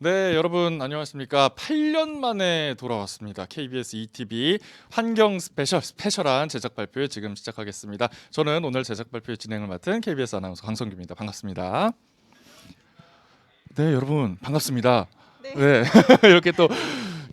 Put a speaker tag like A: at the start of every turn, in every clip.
A: 네, 여러분 안녕하십니까? 8년 만에 돌아왔습니다. KBS ETV 환경 스페셜한 제작 발표 지금 시작하겠습니다. 저는 오늘 제작 발표 진행을 맡은 KBS 아나운서 강성규입니다. 반갑습니다. 네, 여러분 반갑습니다. 네, 이렇게 또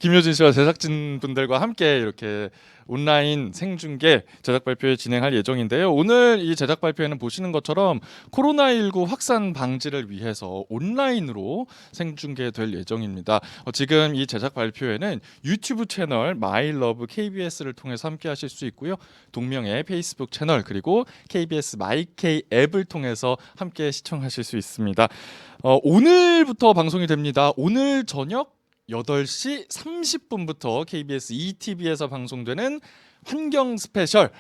A: 김효진 씨와 제작진 분들과 함께 이렇게 온라인 생중계 제작 발표 진행할 예정인데요. 오늘 이 제작 발표에는 보시는 것처럼 코로나19 확산 방지를 위해서 온라인으로 생중계될 예정입니다. 지금 이 제작 발표에는 유튜브 채널 마이러브 KBS를 통해서 함께 하실 수 있고요. 동명의 페이스북 채널 그리고 KBS 마이케이 앱을 통해서 함께 시청하실 수 있습니다. 오늘부터 방송이 됩니다. 오늘 저녁 8시 30분부터 KBS ETV에서 방송되는 환경 스페셜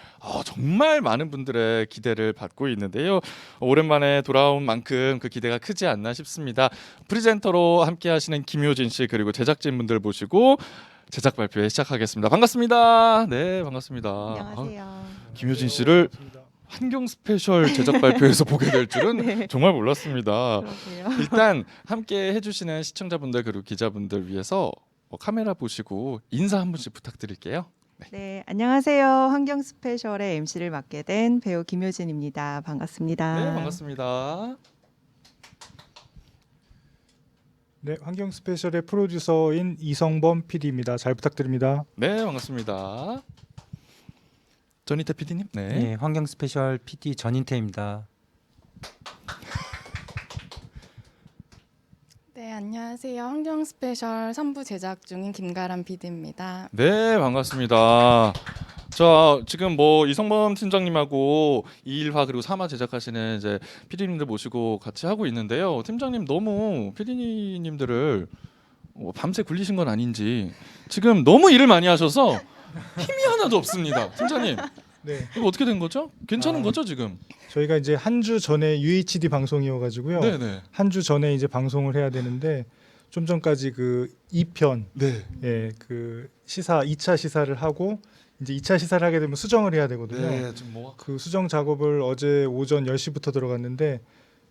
A: 정말 많은 분들의 기대를 받고 있는데요. 오랜만에 돌아온 만큼 그 기대가 크지 않나 싶습니다. 프리젠터로 함께 하시는 김효진 씨 그리고 제작진분들 모시고 제작 발표에 시작하겠습니다. 반갑습니다. 네, 반갑습니다.
B: 안녕하세요.
A: 김효진 씨를 환경 스페셜 제작 발표에서 보게 될 줄은
B: 네.
A: 정말 몰랐습니다.
B: 그러게요.
A: 일단 함께 해주시는 시청자분들 그리고 기자분들 위해서 카메라 보시고 인사 한 분씩 부탁드릴게요.
B: 네, 안녕하세요. 환경 스페셜의 MC를 맡게 된 배우 김효진입니다. 반갑습니다.
A: 네, 반갑습니다.
C: 네, 환경 스페셜의 프로듀서인 이성범 PD입니다. 잘 부탁드립니다.
A: 네, 반갑습니다. 전희태 PD님. 네.
D: 네, 환경 스페셜 PD 전인태입니다.
E: 네, 안녕하세요. 환경 스페셜 3부 제작 중인 김가람 PD입니다.
A: 네, 반갑습니다. 자, 지금 뭐 이성범 팀장님하고 2일화 그리고 3화 제작하시는 이제 PD님들 모시고 같이 하고 있는데요. 팀장님 너무 PD님들을 밤새 굴리신 건 아닌지 지금 너무 일을 많이 하셔서 힘이 하나도 없습니다. 팀장님,
C: 네,
A: 이거 어떻게 된 거죠? 괜찮은 거죠 지금?
C: 저희가 이제 한 주 전에 UHD 방송이어가지고요.
A: 네네.
C: 한 주 전에 이제 방송을 해야 되는데 좀 전까지 그 2편,
A: 네.
C: 그 시사 2차 시사를 하고 이제 2차 시사를 하게 되면 수정을 해야 되거든요.
A: 네, 지금 뭐
C: 그 수정 작업을 어제 오전 10시부터 들어갔는데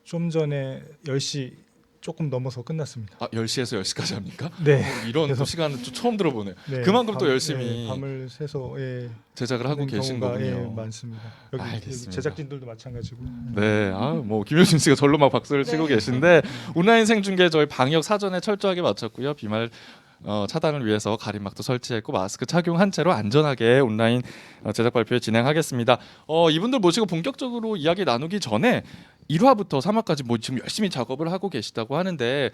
C: 좀 전에 10시 조금 넘어서 끝났습니다.
A: 10시에서 10시까지 합니까?
C: 네,
A: 이런
C: 그래서-
A: 시간은 또 처음 들어보네요.
C: 네,
A: 그만큼 또 열심히
C: 밤을 새서
A: 제작을 하고
C: 하는
A: 계신
C: 경우가,
A: 거군요.
C: 많습니다. 여기
A: 알겠습니다.
C: 제작진들도 마찬가지고.
A: 네, 뭐 김효진 씨가 절로 막 박수를 치고 계신데 온라인 생중계 저희 방역 사전에 철저하게 마쳤고요. 비말 차단을 위해서 가림막도 설치했고 마스크 착용한 채로 안전하게 온라인 제작 발표 진행하겠습니다. 이분들 모시고 본격적으로 이야기 나누기 전에 1화부터 3화까지 뭐 지금 열심히 작업을 하고 계시다고 하는데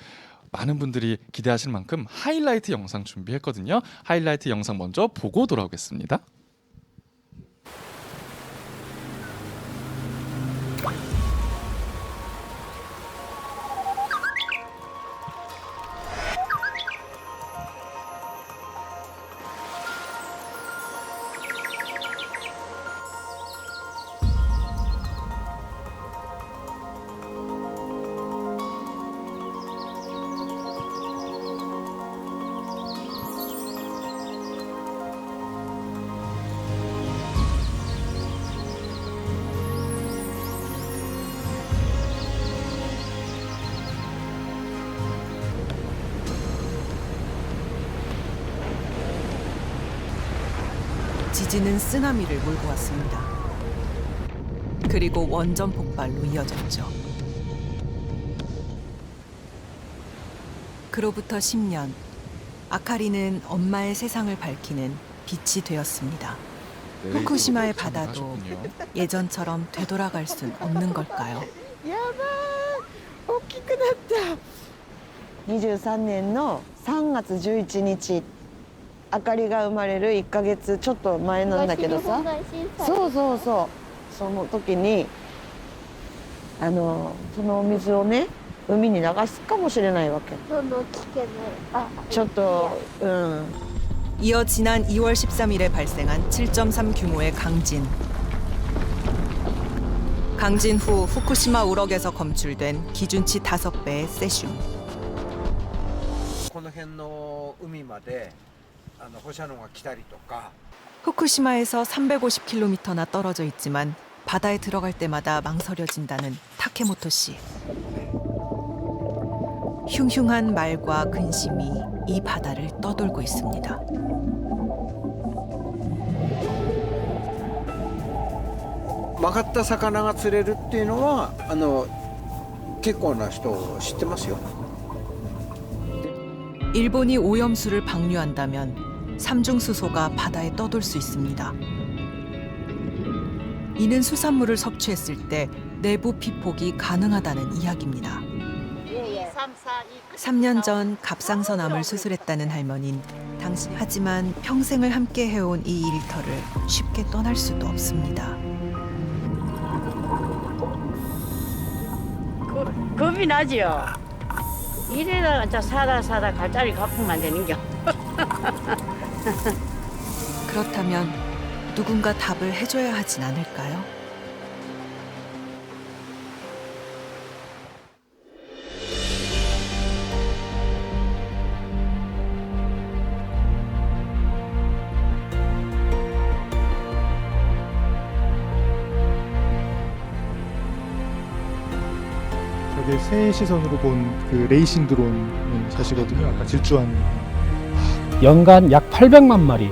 A: 많은 분들이 기대하실 만큼 하이라이트 영상 준비했거든요. 하이라이트 영상 먼저 보고 돌아오겠습니다.
F: 지진은 쓰나미를 몰고 왔습니다. 그리고 원전 폭발로 이어졌죠. 그로부터 10년, 아카리는 엄마의 세상을 밝히는 빛이 되었습니다.
A: 네,
F: 후쿠시마의
A: 이거
F: 바다도
A: 하셨군요.
F: 예전처럼 되돌아갈 순 없는 걸까요?
G: 23年の3月11日あかりが生まれる1ヶ月ちょっと前なんだけどさそうそうそうその時にそのお水をね海に流すかもしれないわけちょっと
F: 이어 지난 2월 13일에 발생한 7.3 규모의 강진. 강진 후 후쿠시마 우럭에서 검출된 기준치 5배의 세슘.
H: この辺の海まで放射能が来たりとか
F: 후쿠시마에서 350km나 떨어져 있지만 바다에 들어갈 때마다 망설여진다는 타케모토 씨. 흉흉한 말과 근심이 이 바다를 떠돌고 있습니다.
H: 曲がった魚が釣れるっていうのは結構な人知ってますよ。
F: 일본이 오염수를 방류한다면 삼중수소가 바다에 떠돌 수 있습니다. 이는 수산물을 섭취했을 때 내부 피폭이 가능하다는 이야기입니다. 3년 전 갑상선암을 수술했다는 할머니는 하지만 평생을 함께 해온 이 일터를 쉽게 떠날 수도 없습니다.
I: 겁이 나지요. 이래다 저 사다 갈 자리 갚으면 안 되는겨.
F: 그렇다면 누군가 답을 해줘야 하진 않을까요?
C: 저게 새 시선으로 본 그 레이싱 드론 샷이거든요. 아까 질주한
J: 연간 약 800만 마리,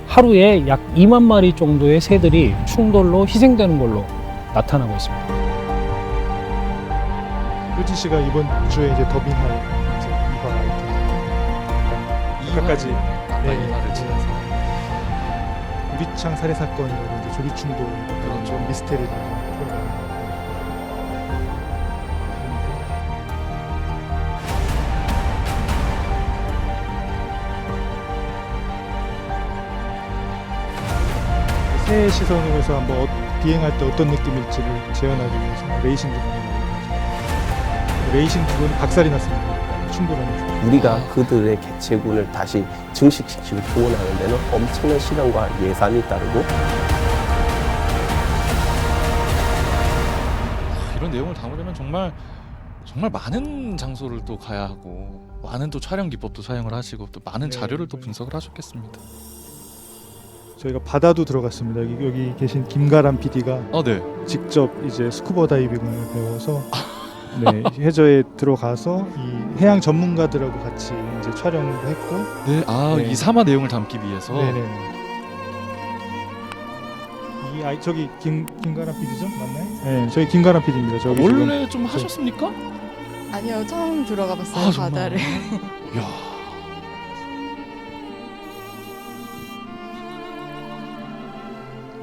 J: 하루에 약 2만 마리 정도의 새들이 충돌로 희생되는 걸로 나타나고 있습니다.
C: 효진 씨가 이번 주에 이제 더빙할 이제 2화 아이템 아까까지
A: 이화를 지나서
C: 유리창 살해 사건이라고 이제 조류충돌 그런 좀 미스테리를 풀어가는 새 시선으로 해서 한번 비행할 때 어떤 느낌일지를 재현하기 위해서 레이싱 드론을 가지고 레이싱 드론이 박살이 났습니다. 충돌하면서.
K: 우리가 그들의 개체군을 다시 증식시키고 복원하는 데는 엄청난 시간과 예산이 따르고
A: 이런 내용을 담으려면 정말 많은 장소를 또 가야 하고 많은 또 촬영 기법도 사용을 하시고 또 많은 자료를 또 분석을 하셨겠습니다.
C: 저희가 바다도 들어갔습니다. 여기 계신 김가람 PD가
A: 네.
C: 직접 이제 스쿠버 다이빙을 배워서 네, 해저에 들어가서 이 해양 전문가들하고 같이 이제 촬영도 했고
A: 네,
C: 네.
A: 이 사마 내용을 담기 위해서.
C: 네네. 이 저기 김가람 PD죠? 맞나요? 네, 저희 김가람 PD입니다. 저기
A: 원래 좀 하셨습니까?
E: 아니요, 처음 들어가 봤어요,
A: 정말?
E: 바다를.
A: 야.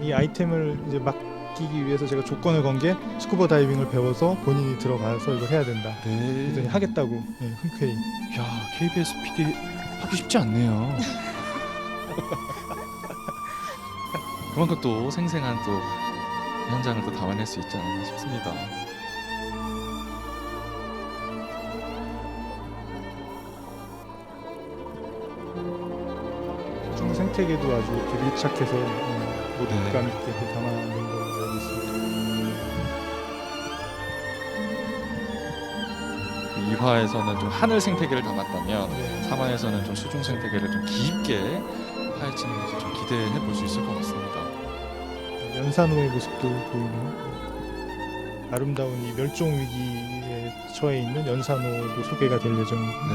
C: 이 아이템을 이제 맡기기 위해서 제가 조건을 건 게 스쿠버 다이빙을 배워서 본인이 들어가서 이걸 해야 된다. 그랬더니
A: 네.
C: 하겠다고 흔쾌히.
A: 야, KBS PD 하기 쉽지 않네요. 그만큼 또 생생한 또 현장을 또 담아낼 수 있지 않나 싶습니다.
C: 중 생태계도 아주 이렇게 밀착해서 몰입감 있게 이렇게 담아낸 걸로 알고 있습니다.
A: 2화에서는 좀 하늘 생태계를 담았다면 3화에서는 좀 수중 생태계를 좀 깊게 파헤치는 것을 좀 기대해 볼 수 있을 것 같습니다.
C: 연산호의 모습도 보이고 아름다운 이 멸종 위기에 처해 있는 연산호도 소개가 될 예정입니다.
A: 네.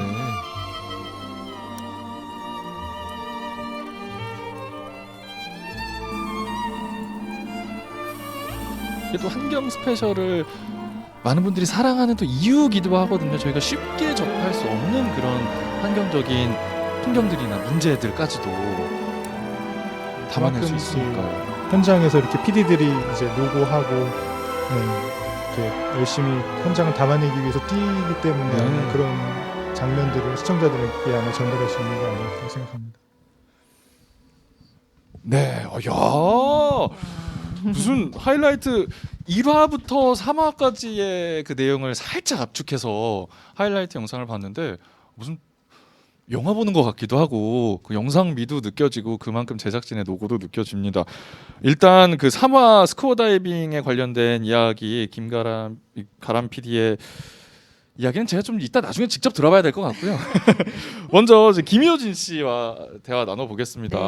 A: 이게 또 환경 스페셜을 많은 분들이 사랑하는 또 이유기도 하거든요. 저희가 쉽게 접할 수 없는 그런 환경적인 풍경들이나 문제들까지도 담아낼 수
C: 그만큼
A: 있으니까요.
C: 현장에서 이렇게 PD들이 이제 노고하고 이렇게 열심히 현장을 담아내기 위해서 뛰기 때문에
A: 네.
C: 그런 장면들을 시청자들에게 아마 전달할 수 있는 게 아닐까 생각합니다.
A: 네, 야 무슨 하이라이트 1화부터 3화까지의 그 내용을 살짝 압축해서 하이라이트 영상을 봤는데 무슨 영화 보는 것 같기도 하고 그 영상미도 느껴지고 그만큼 제작진의 노고도 느껴집니다. 일단 그 3화 스쿠버 다이빙에 관련된 이야기 김가람 PD의 이야기는 제가 좀 이따 나중에 직접 들어봐야 될 것 같고요. 먼저 이제 김효진 씨와 대화 나눠보겠습니다.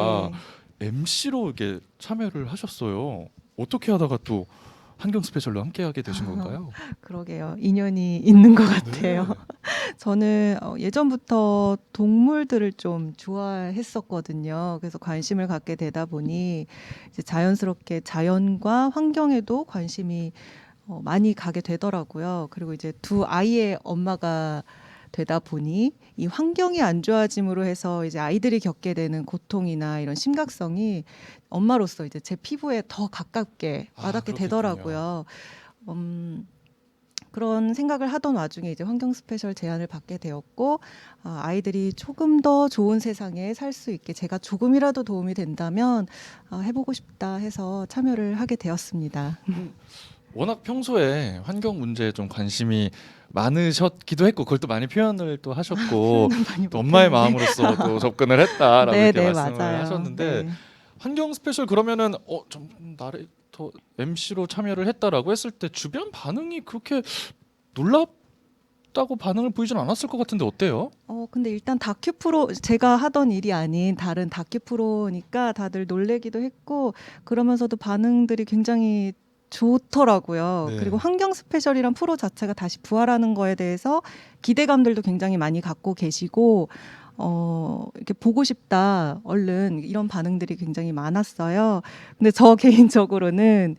B: 네.
A: MC로 이렇게 참여를 하셨어요. 어떻게 하다가 또 환경 스페셜로 함께하게 되신 건가요?
B: 그러게요. 인연이 있는 것 같아요. 저는 예전부터 동물들을 좀 좋아했었거든요. 그래서 관심을 갖게 되다 보니 이제 자연스럽게 자연과 환경에도 관심이 많이 가게 되더라고요. 그리고 이제 두 아이의 엄마가 되다 보니 이 환경이 안 좋아짐으로 해서 이제 아이들이 겪게 되는 고통이나 이런 심각성이 엄마로서 이제 제 피부에 더 가깝게 와닿게
A: 그렇겠군요.
B: 되더라고요. 그런 생각을 하던 와중에 이제 환경 스페셜 제안을 받게 되었고, 아이들이 조금 더 좋은 세상에 살 수 있게 제가 조금이라도 도움이 된다면 해보고 싶다 해서 참여를 하게 되었습니다.
A: 워낙 평소에 환경 문제에 좀 관심이 많으셨기도 했고 그걸 또 많이 표현을 또 하셨고
B: 많이
A: 또 엄마의
B: 못했는데.
A: 마음으로서 또 접근을 했다라고
B: 네,
A: 이렇게
B: 네,
A: 말씀을
B: 맞아요.
A: 하셨는데
B: 네.
A: 환경 스페셜 그러면은 좀 나레이터 MC로 참여를 했다라고 했을 때 주변 반응이 그렇게 놀랍다고 반응을 보이진 않았을 것 같은데 어때요?
B: 근데 일단 다큐 프로, 제가 하던 일이 아닌 다른 다큐 프로니까 다들 놀래기도 했고, 그러면서도 반응들이 굉장히 좋더라고요.
A: 네.
B: 그리고 환경 스페셜이란 프로 자체가 다시 부활하는 거에 대해서 기대감들도 굉장히 많이 갖고 계시고, 이렇게 보고 싶다, 얼른 이런 반응들이 굉장히 많았어요. 근데 저 개인적으로는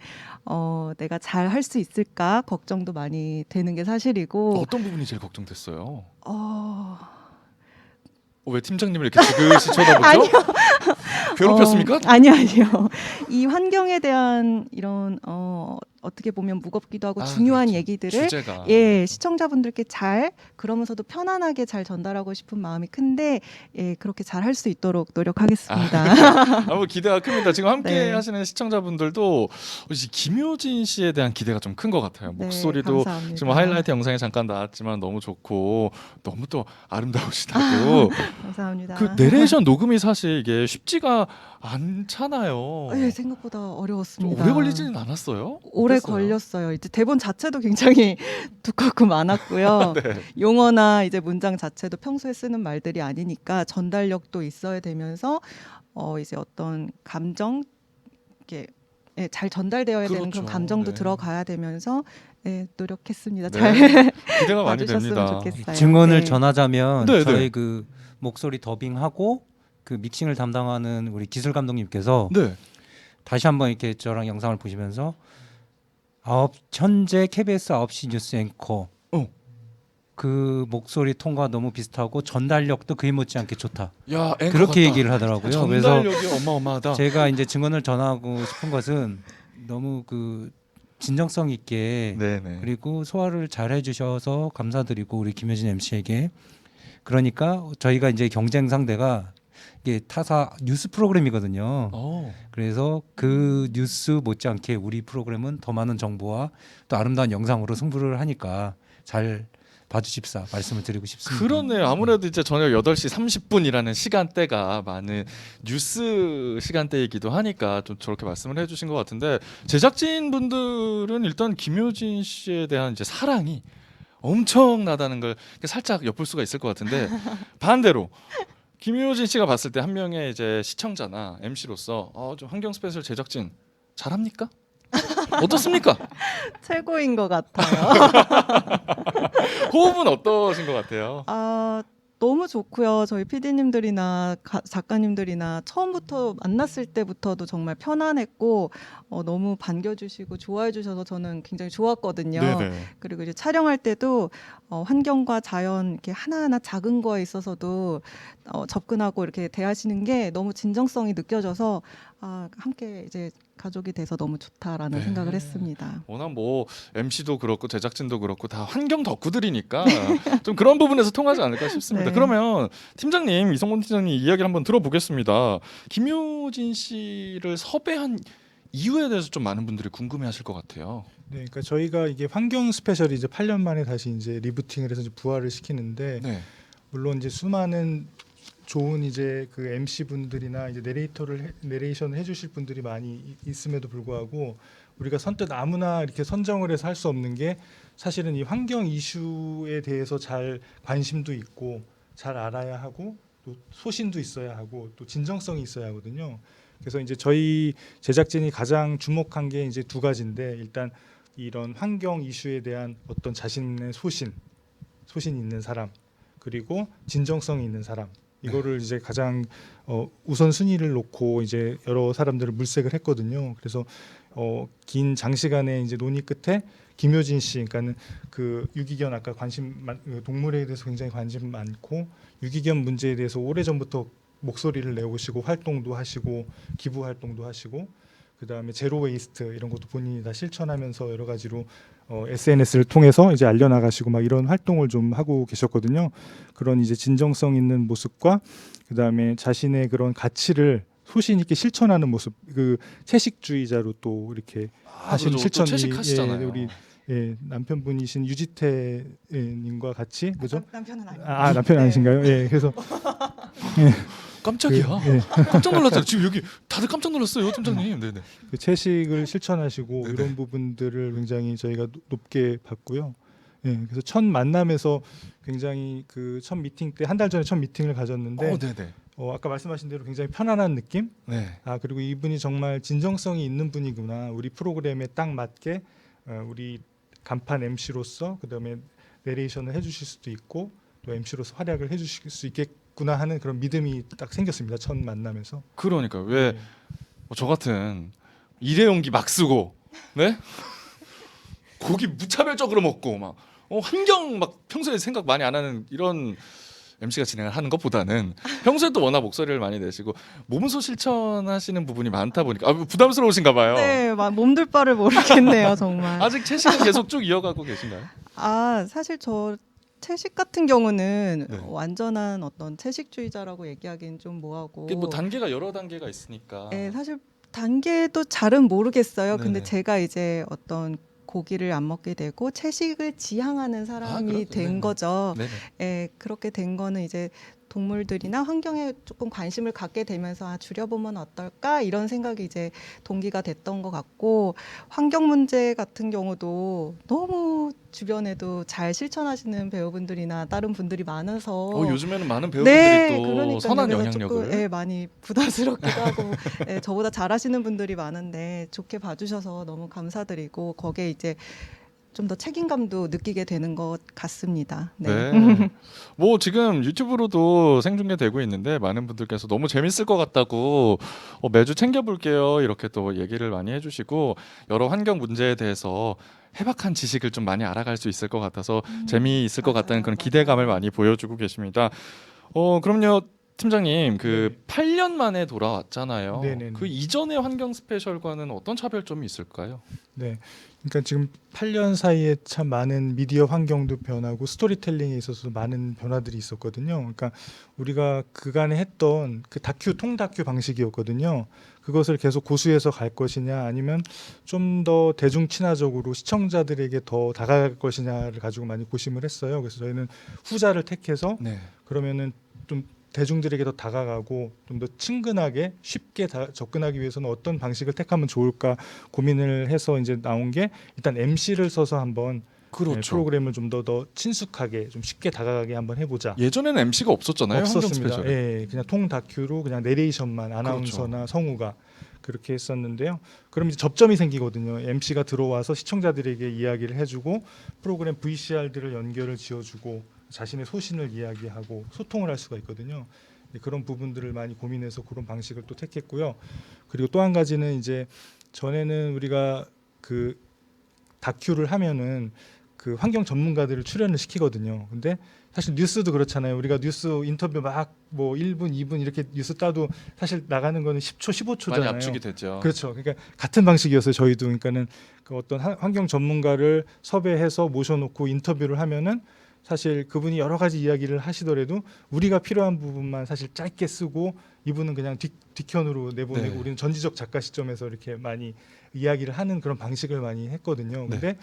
B: 내가 잘 할 수 있을까 걱정도 많이 되는 게 사실이고,
A: 어떤 부분이 제일 걱정됐어요?
B: 어,
A: 왜 팀장님을 이렇게 지그시 쳐다보죠?
B: 아니요.
A: 괴롭혔습니까?
B: 아니요. 이 환경에 대한 이런 어떻게 보면 무겁기도 하고 중요한
A: 그렇죠.
B: 얘기들을
A: 주제가.
B: 시청자분들께 잘, 그러면서도 편안하게 잘 전달하고 싶은 마음이 큰데, 그렇게 잘 할 수 있도록 노력하겠습니다.
A: 너무 기대가 큽니다. 지금 함께
B: 네.
A: 하시는 시청자분들도 혹시 김효진 씨에 대한 기대가 좀 큰 것 같아요.
B: 네,
A: 목소리도
B: 감사합니다.
A: 지금 하이라이트 영상에 잠깐 나왔지만 너무 좋고 너무 또 아름다우시다고.
B: 감사합니다.
A: 그 내레이션 녹음이 사실 이게 쉽지가 않잖아요.
B: 생각보다
A: 좀
B: 어려웠습니다.
A: 오래 걸리지는 않았어요?
B: 오래
A: 어땠어요?
B: 걸렸어요. 이제 대본 자체도 굉장히 두껍고 많았고요.
A: 네.
B: 용어나 이제 문장 자체도 평소에 쓰는 말들이 아니니까 전달력도 있어야 되면서 이제 어떤 감정, 이렇게 잘 전달되어야 되는
A: 그렇죠.
B: 그런 감정도
A: 네.
B: 들어가야 되면서 노력했습니다.
A: 네.
B: 잘
A: 기대가 많이
B: 봐주셨으면
A: 됩니다.
B: 좋겠어요.
D: 증언을
B: 네.
D: 전하자면
A: 네,
D: 저희
A: 네.
D: 그 목소리 더빙하고 그 믹싱을 담당하는 우리 기술 감독님께서
A: 네.
D: 다시 한번 이렇게 저랑 영상을 보시면서 현재 KBS 9시 뉴스 앵커 그 목소리 톤과 너무 비슷하고 전달력도 그에 못지않게 좋다.
A: 야, 앵커
D: 그렇게
A: 같다.
D: 얘기를 하더라고요. 그래서
A: 전달력이 어마어마하다.
D: 제가 이제 증언을 전하고 싶은 것은 너무 그 진정성 있게
A: 네네.
D: 그리고 소화를 잘 해주셔서 감사드리고 우리 김효진 MC에게. 그러니까 저희가 이제 경쟁 상대가 이게 타사 뉴스 프로그램이거든요. 그래서 그 뉴스 못지않게 우리 프로그램은 더 많은 정보와 또 아름다운 영상으로 승부를 하니까 잘 봐주십사 말씀을 드리고 싶습니다.
A: 그러네요. 아무래도 이제 저녁 8시 30분이라는 시간대가 많은 뉴스 시간대이기도 하니까 좀 저렇게 말씀을 해주신 것 같은데, 제작진분들은 일단 김효진 씨에 대한 이제 사랑이 엄청나다는 걸 살짝 엿볼 수가 있을 것 같은데, 반대로 김효진 씨가 봤을 때 한 명의 이제 시청자나 MC로서 좀 환경 스페셜 제작진 잘합니까? 어떻습니까?
B: 최고인 것 같아요.
A: 호흡은 어떠신 것 같아요?
B: 너무 좋고요. 저희 PD님들이나 작가님들이나 처음부터 만났을 때부터도 정말 편안했고 너무 반겨주시고 좋아해주셔서 저는 굉장히 좋았거든요.
A: 네네.
B: 그리고 이제 촬영할 때도 환경과 자연 이렇게 하나하나 작은 거에 있어서도 접근하고 이렇게 대하시는 게 너무 진정성이 느껴져서 함께 이제 가족이 돼서 너무 좋다라는
A: 네.
B: 생각을 했습니다.
A: 워낙 뭐 MC도 그렇고 제작진도 그렇고 다 환경 덕후들이니까 좀 그런 부분에서 통하지 않을까 싶습니다.
B: 네.
A: 그러면 팀장님, 이성곤 팀장님 이야기를 한번 들어보겠습니다. 김효진 씨를 섭외한 이유에 대해서 좀 많은 분들이 궁금해하실 것 같아요.
C: 네, 그러니까 저희가 이게 환경 스페셜이 이제 8년 만에 다시 이제 리부팅을 해서 이제 부활을 시키는데,
A: 네.
C: 물론 이제 수많은 좋은 이제 그 MC 분들이나 이제 내레이션을 해주실 분들이 많이 있음에도 불구하고 우리가 선뜻 아무나 이렇게 선정을 해서 할 수 없는 게, 사실은 이 환경 이슈에 대해서 잘 관심도 있고 잘 알아야 하고 또 소신도 있어야 하고 또 진정성이 있어야 하거든요. 그래서 이제 저희 제작진이 가장 주목한 게 이제 두 가지인데 일단 이런 환경 이슈에 대한 어떤 자신의 소신 있는 사람 그리고 진정성이 있는 사람 이거를 이제 가장 우선 순위를 놓고 이제 여러 사람들을 물색을 했거든요. 그래서 긴 장시간의 이제 논의 끝에 김효진 씨, 그러니까는 그 유기견 아까 동물에 대해서 굉장히 관심 많고 유기견 문제에 대해서 오래 전부터 목소리를 내오시고 활동도 하시고 기부 활동도 하시고 그다음에 제로 웨이스트 이런 것도 본인이 다 실천하면서 여러 가지로 SNS를 통해서 이제 알려나가시고 막 이런 활동을 좀 하고 계셨거든요. 그런 이제 진정성 있는 모습과 그다음에 자신의 그런 가치를 소신 있게 실천하는 모습, 그 채식주의자로 또 이렇게 하시는 실천이
A: 채식하시잖아요.
C: 우리 남편분이신 유지태 님과 같이 그죠?
B: 남편은 아니에요.
C: 남편 아니신가요? 예, 그래서
A: 깜짝이야. 깜짝 놀랐잖아요. 지금 여기 다들 깜짝 놀랐어요, 팀장님. 네네.
C: 그 채식을 실천하시고
A: 네네.
C: 이런 부분들을 굉장히 저희가 높게 봤고요. 예, 그래서 첫 만남에서 굉장히 그 첫 미팅 때 한 달 전에 첫 미팅을 가졌는데
A: 네네.
C: 아까 말씀하신 대로 굉장히 편안한 느낌.
A: 네.
C: 그리고 이분이 정말 진정성이 있는 분이구나. 우리 프로그램에 딱 맞게 우리 간판 MC로서 그다음에 내레이션을 해주실 수도 있고 또 MC로서 활약을 해주실 수 있겠구나 하는 그런 믿음이 딱 생겼습니다. 첫 만남에서.
A: 그러니까 왜 저 같은 일회용기 막 쓰고 네 고기 무차별적으로 먹고 막 환경 막 평소에 생각 많이 안 하는 이런 MC가 진행을 하는 것보다는 평소에도 워낙 목소리를 많이 내시고 몸소 실천하시는 부분이 많다 보니까 부담스러우신가 봐요.
B: 네, 몸둘 바를 모르겠네요, 정말.
A: 아직 채식은 계속 쭉 이어가고 계신가요?
B: 사실 저 채식 같은 경우는
A: 네.
B: 완전한 어떤 채식주의자라고 얘기하기는 좀 뭐하고.
A: 뭐 단계가 여러 단계가 있으니까.
B: 네, 사실 단계도 잘은 모르겠어요. 근데
A: 네네.
B: 제가 이제 어떤 고기를 안 먹게 되고 채식을 지향하는 사람이
A: 그렇죠.
B: 된
A: 네네.
B: 거죠.
A: 네네.
B: 예, 그렇게 된 거는 이제 동물들이나 환경에 조금 관심을 갖게 되면서 줄여보면 어떨까 이런 생각이 이제 동기가 됐던 것 같고 환경 문제 같은 경우도 너무 주변에도 잘 실천하시는 배우분들이나 다른 분들이 많아서
A: 요즘에는 많은 배우분들이 또
B: 그러니까요.
A: 선한
B: 그래서
A: 영향력을.
B: 조금, 많이 부담스럽기도 하고 저보다 잘하시는 분들이 많은데 좋게 봐주셔서 너무 감사드리고 거기에 이제 좀 더 책임감도 느끼게 되는 것 같습니다. 네.
A: 네. 뭐 지금 유튜브로도 생중계되고 있는데 많은 분들께서 너무 재밌을 것 같다고 매주 챙겨볼게요 이렇게 또 얘기를 많이 해주시고 여러 환경 문제에 대해서 해박한 지식을 좀 많이 알아갈 수 있을 것 같아서 재미있을 것 같다는 그런 기대감을 많이 보여주고 계십니다. 그럼요. 팀장님, 8년 만에 돌아왔잖아요.
C: 네네네.
A: 그 이전의 환경 스페셜과는 어떤 차별점이 있을까요?
C: 네. 그러니까 지금 8년 사이에 참 많은 미디어 환경도 변하고 스토리텔링에 있어서 많은 변화들이 있었거든요. 그러니까 우리가 그간에 했던 그 통다큐 방식이었거든요. 그것을 계속 고수해서 갈 것이냐 아니면 좀 더 대중 친화적으로 시청자들에게 더 다가갈 것이냐를 가지고 많이 고심을 했어요. 그래서 저희는 후자를 택해서 그러면은 좀 대중들에게 더 다가가고 좀 더 친근하게 쉽게 접근하기 위해서는 어떤 방식을 택하면 좋을까 고민을 해서 이제 나온 게 일단 MC를 써서 한번 프로그램을 좀 더 친숙하게 좀 쉽게 다가가게 한번 해보자.
A: 예전에는 MC가 없었잖아요.
C: 없었습니다.
A: 환경 스페셜에.
C: 예, 그냥 통 다큐로 그냥 내레이션만 아나운서나 성우가 그렇게 했었는데요. 그럼 이제 접점이 생기거든요. MC가 들어와서 시청자들에게 이야기를 해주고 프로그램 VCR들을 연결을 지어주고 자신의 소신을 이야기하고 소통을 할 수가 있거든요. 그런 부분들을 많이 고민해서 그런 방식을 또 택했고요. 그리고 또 한 가지는 이제 전에는 우리가 그 다큐를 하면은 그 환경 전문가들을 출연을 시키거든요. 근데 사실 뉴스도 그렇잖아요. 우리가 뉴스 인터뷰 막 뭐 1분, 2분 이렇게 뉴스 따도 사실 나가는 거는 10초, 15초잖아요.
A: 많이 압축이 됐죠.
C: 그렇죠. 그러니까 같은 방식이었어요. 저희도. 그러니까는 그 어떤 환경 전문가를 섭외해서 모셔놓고 인터뷰를 하면은 사실 그분이 여러 가지 이야기를 하시더라도 우리가 필요한 부분만 사실 짧게 쓰고 이분은 그냥 뒷편으로 내보내고 우리는 전지적 작가 시점에서 이렇게 많이 이야기를 하는 그런 방식을 많이 했거든요. 근데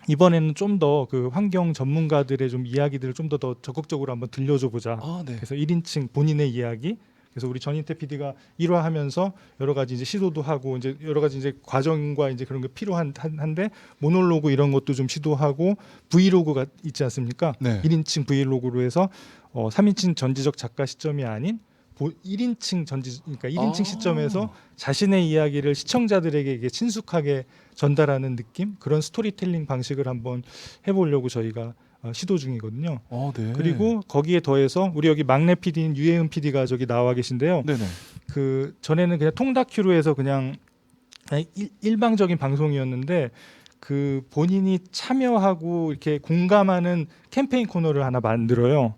C: 이번에는 좀 더 그 환경 전문가들의 좀 이야기들을 좀 더 적극적으로 한번 들려줘 보자. 그래서 1인칭 본인의 이야기. 그래서 우리 전인태 PD가 1화하면서 여러 가지 이제 시도도 하고 이제 여러 가지 이제 과정과 이제 그런 게 필요한데 모놀로그 이런 것도 좀 시도하고 브이로그가 있지 않습니까? 1인칭 브이로그로 해서 3인칭 전지적 작가 시점이 아닌 1인칭 그러니까 1인칭
A: 아.
C: 시점에서 자신의 이야기를 시청자들에게 이게 친숙하게 전달하는 느낌, 그런 스토리텔링 방식을 한번 해보려고 저희가 시도 중이거든요.
A: 네.
C: 그리고 거기에 더해서 우리 여기 막내 PD인 유혜은 PD가 저기 나와 계신데요.
A: 네네.
C: 그 전에는 그냥 통다큐로 해서 그냥 일방적인 방송이었는데 그 본인이 참여하고 이렇게 공감하는 캠페인 코너를 하나 만들어요.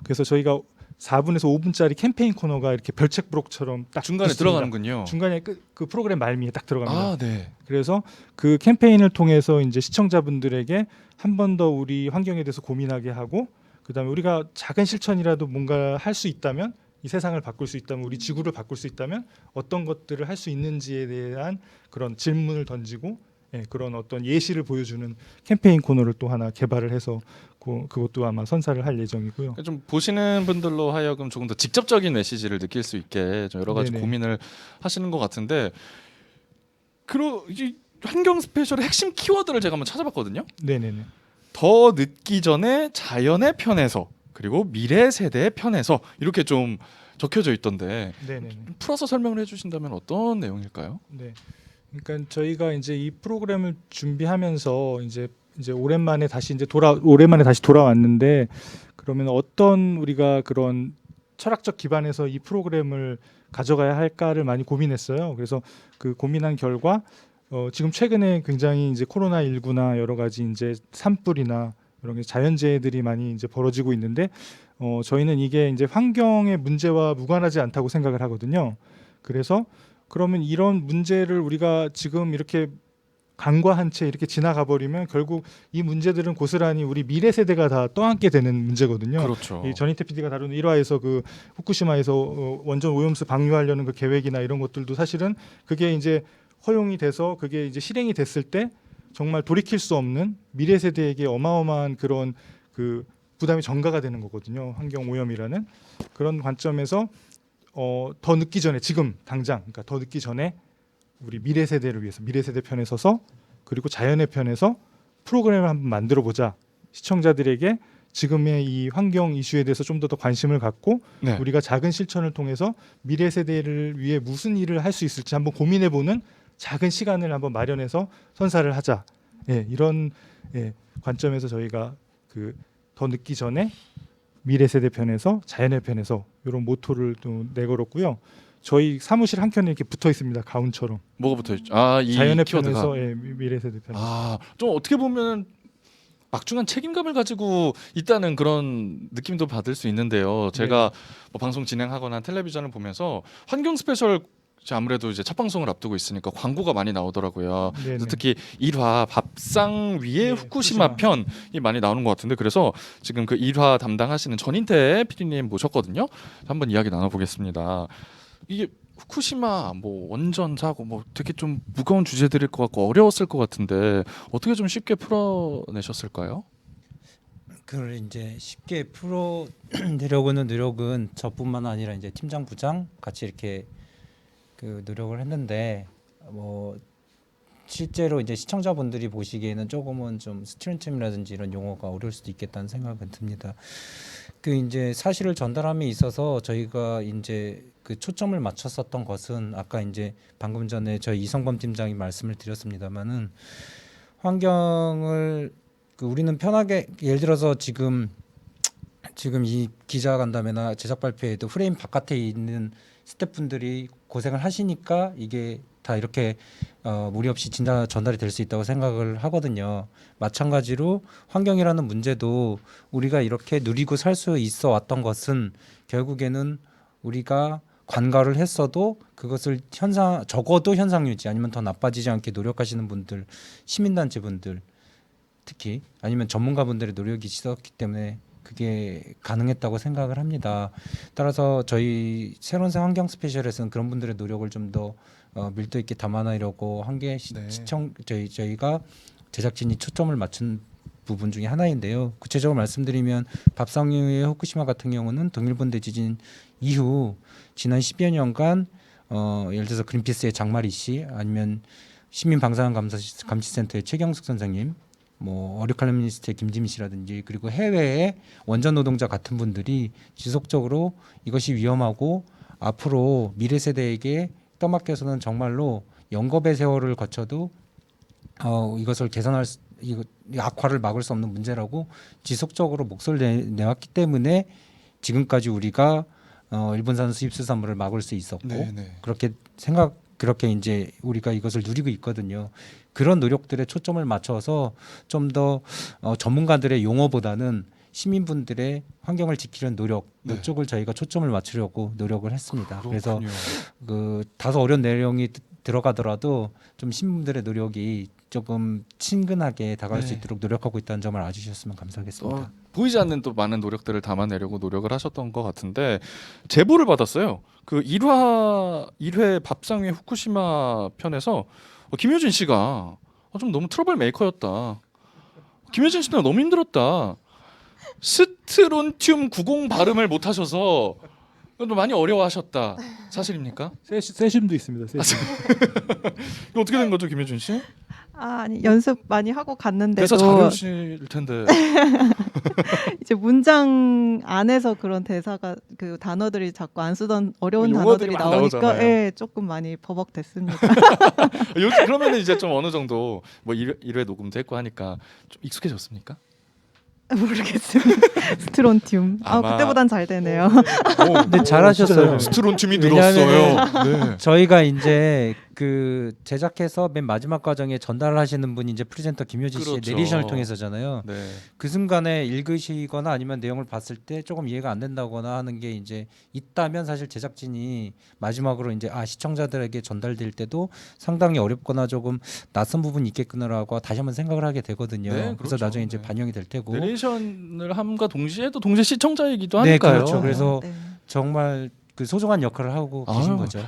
C: 그래서 저희가 4분에서 5분짜리 캠페인 코너가 이렇게 별책부록처럼 딱
A: 중간에
C: 있습니다.
A: 들어가는군요.
C: 중간에 그 프로그램 말미에 딱 들어갑니다.
A: 네.
C: 그래서 그 캠페인을 통해서 이제 시청자분들에게 한 번 더 우리 환경에 대해서 고민하게 하고, 그다음에 우리가 작은 실천이라도 뭔가 할 수 있다면, 이 세상을 바꿀 수 있다면, 우리 지구를 바꿀 수 있다면 어떤 것들을 할 수 있는지에 대한 그런 질문을 던지고, 그런 어떤 예시를 보여주는 캠페인 코너를 또 하나 개발을 해서 그것도 아마 선사를 할 예정이고요.
A: 좀 보시는 분들로 하여금 조금 더 직접적인 메시지를 느낄 수 있게 좀 여러 가지
C: 네네.
A: 고민을 하시는 것 같은데, 이 환경 스페셜의 핵심 키워드를 제가 한번 찾아봤거든요.
C: 네네네.
A: 더 늦기 전에 자연의 편에서, 그리고 미래 세대의 편에서, 이렇게 좀 적혀져 있던데
C: 네네네.
A: 풀어서 설명을 해주신다면 어떤 내용일까요?
C: 네. 그러니까 저희가 이제 이 프로그램을 준비하면서 이제 오랜만에 다시 돌아왔는데, 그러면 어떤 우리가 그런 철학적 기반에서 이 프로그램을 가져가야 할까를 많이 고민했어요. 그래서 그 고민한 결과 지금 최근에 굉장히 이제 코로나19나 여러 가지 이제 산불이나 이런 게 자연재해들이 많이 이제 벌어지고 있는데, 저희는 이게 이제 환경의 문제와 무관하지 않다고 생각을 하거든요. 그래서 그러면 이런 문제를 우리가 지금 이렇게 간과한 채 이렇게 지나가 버리면 결국 이 문제들은 고스란히 우리 미래 세대가 다 떠안게 되는 문제거든요.
A: 그렇죠.
C: 이 전희태 PD가 다루는 1화에서 그 후쿠시마에서 원전 오염수 방류하려는 그 계획이나 이런 것들도 사실은 그게 이제 허용이 돼서 그게 이제 실행이 됐을 때 정말 돌이킬 수 없는 미래 세대에게 어마어마한 그런 그 부담이 전가가 되는 거거든요. 환경 오염이라는 그런 관점에서 더 늦기 전에, 지금 당장, 그러니까 더 늦기 전에 우리 미래 세대를 위해서, 미래 세대 편에 서서, 그리고 자연의 편에서 프로그램을 한번 만들어 보자. 시청자들에게 지금의 이 환경 이슈에 대해서 좀 더 관심을 갖고,
A: 네.
C: 우리가 작은 실천을 통해서 미래 세대를 위해 무슨 일을 할 수 있을지 한번 고민해 보는 작은 시간을 한번 마련해서 선사를 하자. 이런 관점에서 저희가 그 더 늦기 전에 미래 세대 편에서 자연의 편에서 이런 모토를 또 내걸었고요. 저희 사무실 한 켠에 이렇게 붙어 있습니다. 가운처럼.
A: 뭐가 붙어 있죠? 이
C: 자연의
A: 키워드가.
C: 편에서 미래 세대 편에서.
A: 좀 어떻게 보면 막중한 책임감을 가지고 있다는 그런 느낌도 받을 수 있는데요. 제가 뭐 방송 진행하거나 텔레비전을 보면서 환경 스페셜, 아무래도 이제 첫 방송을 앞두고 있으니까 광고가 많이 나오더라고요. 그래서 특히 1화 밥상 위에 후쿠시마 편이 많이 나오는 것 같은데, 그래서 지금 그 1화 담당하시는 전인태 PD님 모셨거든요. 한번 이야기 나눠보겠습니다. 이게 후쿠시마 뭐 원전 사고 뭐 되게 좀 무거운 주제들일 것 같고 어려웠을 것 같은데 어떻게 좀 쉽게 풀어내셨을까요?
D: 그걸 이제 쉽게 풀어내려고는 노력은 저뿐만 아니라 이제 팀장 부장 같이 이렇게 그 노력을 했는데, 뭐 실제로 이제 시청자분들이 보시기에는 조금은 좀 스트레이트라든지 이런 용어가 어려울 수도 있겠다는 생각은 듭니다. 그 이제 사실을 전달함에 있어서 저희가 이제 그 초점을 맞췄었던 것은 아까 이제 방금 전에 저희 이성범 팀장이 말씀을 드렸습니다만은, 환경을 우리는 편하게, 예를 들어서 지금 이 기자간담회나 제작 발표에도 프레임 바깥에 있는 스태프분들이 고생을 하시니까 이게 다 이렇게 무리 없이 전달이 될 수 있다고 생각을 하거든요. 마찬가지로 환경이라는 문제도 우리가 이렇게 누리고 살 수 있어 왔던 것은 결국에는 우리가 관가를 했어도 그것을 적어도 현상 유지, 아니면 더 나빠지지 않게 노력하시는 분들, 시민단체분들 특히, 아니면 전문가분들의 노력이 있었기 때문에 그게 가능했다고 생각을 합니다. 따라서 저희 새로운 새 환경 스페셜에서는 그런 분들의 노력을 좀 더 밀도 있게 담아내려고 한 게 저희가 제작진이 초점을 맞춘 부분 중에 하나인데요. 구체적으로 말씀드리면 밥상 위의 후쿠시마 같은 경우는 동일본 대지진 이후 지난 10여 년간 예를 들어서 그린피스의 장마리 씨, 아니면 시민방사능 감시센터의 최경숙 선생님, 뭐 어류칼럼니스트의 김지민 씨라든지, 그리고 해외의 원전 노동자 같은 분들이 지속적으로 이것이 위험하고 앞으로 미래 세대에게 떠맡겨서는 정말로 영겁의 세월을 거쳐도 이것을 개선할 이 악화를 막을 수 없는 문제라고 지속적으로 목소리를 내왔기 때문에 지금까지 우리가 일본산 수입수산물을 막을 수 있었고 그렇게 이제 우리가 이것을 누리고 있거든요. 그런 노력들에 초점을 맞춰서 좀 더 전문가들의 용어보다는 시민분들의 환경을 지키려는 노력 이쪽을 저희가 초점을 맞추려고 노력을 했습니다. 그래서 그 다소 어려운 내용이 들어가더라도 좀 시민분들의 노력이 조금 친근하게 다가갈 수 있도록 노력하고 있다는 점을 알아주셨으면 감사하겠습니다.
A: 보이지 않는 또 많은 노력들을 담아내려고 노력을 하셨던 것 같은데 제보를 받았어요. 그 1회 밥상회 후쿠시마 편에서 김효진 씨가 좀 너무 트러블 메이커였다. 김효진 씨는 너무 힘들었다. 스트론튬 90 발음을 못 하셔서 많이 어려워하셨다. 사실입니까?
C: 세심도 있습니다. 세심.
A: 이거 어떻게 된 거죠, 김효진 씨?
B: 아니 연습 많이 하고 갔는데도
A: 대사 잘 외우실 텐데.
B: 이제 문장 안에서 그런 대사가 그 단어들이 자꾸 안 쓰던 어려운
A: 용어들이
B: 단어들이
A: 막
B: 나오니까
A: 나오잖아요.
B: 조금 많이 버벅댔습니다.
A: 그러면 이제 좀 어느 정도 뭐 1회 녹음도 했고 하니까 좀 익숙해졌습니까?
B: 모르겠습니다. 스트론튬. 그때보단 잘 되네요.
D: 근데 잘하셨어요.
A: 스트론튬이 늘었어요.
D: 저희가 이제 그 제작해서 맨 마지막 과정에 전달을 하시는 분이 이제 프리젠터 김효진 씨의 내레이션을 통해서잖아요. 그 순간에 읽으시거나 아니면 내용을 봤을 때 조금 이해가 안 된다거나 하는 게 이제 있다면 사실 제작진이 마지막으로 이제 시청자들에게 전달될 때도 상당히 어렵거나 조금 낯선 부분이 있겠구나라고 다시 한번 생각을 하게 되거든요. 그래서 나중에 이제 반영이 될 테고.
A: 내레이션을 함과 동시에 또 동시에 시청자이기도 하니까요.
D: 네, 그렇죠. 그래서 정말 그 소중한 역할을 하고 계신 거죠.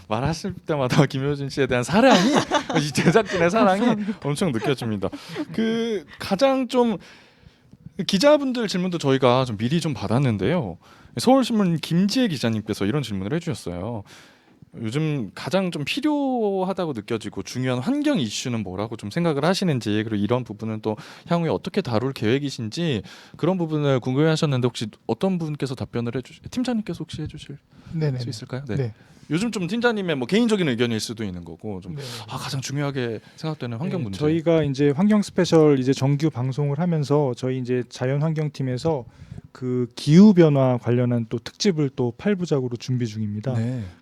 A: 말하실 때마다 김효진 씨에 대한 사랑이 이 제작진의 사랑이 엄청 느껴집니다. 그 가장 좀 기자분들 질문도 저희가 좀 미리 좀 받았는데요. 서울신문 김지혜 기자님께서 이런 질문을 해주셨어요. 요즘 가장 좀 필요하다고 느껴지고 중요한 환경 이슈는 뭐라고 좀 생각을 하시는지, 그리고 이런 부분은 또 향후에 어떻게 다룰 계획이신지 그런 부분을 궁금해하셨는데 혹시 어떤 분께서 답변을 팀장님께서 혹시 해주실 수 있을까요? 네. 요즘 좀 팀장님의 뭐 개인적인 의견일 수도 있는 거고 좀 가장 중요하게 생각되는 환경 문제.
C: 저희가 이제 환경 스페셜 이제 정규 방송을 하면서 저희 이제 자연환경팀에서 그 기후 변화 관련한 또 특집을 또 8부작으로 준비 중입니다.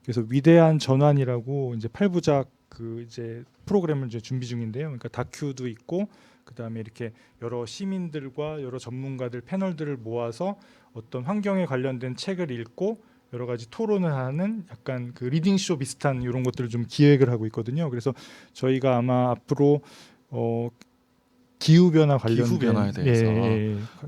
C: 그래서 위대한 전환이라고 이제 8부작 그 이제 프로그램을 이제 준비 중인데요. 그러니까 다큐도 있고 그다음에 이렇게 여러 시민들과 여러 전문가들 패널들을 모아서 어떤 환경에 관련된 책을 읽고 여러 가지 토론을 하는 약간 그 리딩 쇼 비슷한 이런 것들을 좀 기획을 하고 있거든요. 그래서 저희가 아마 앞으로 기후 변화에 대해서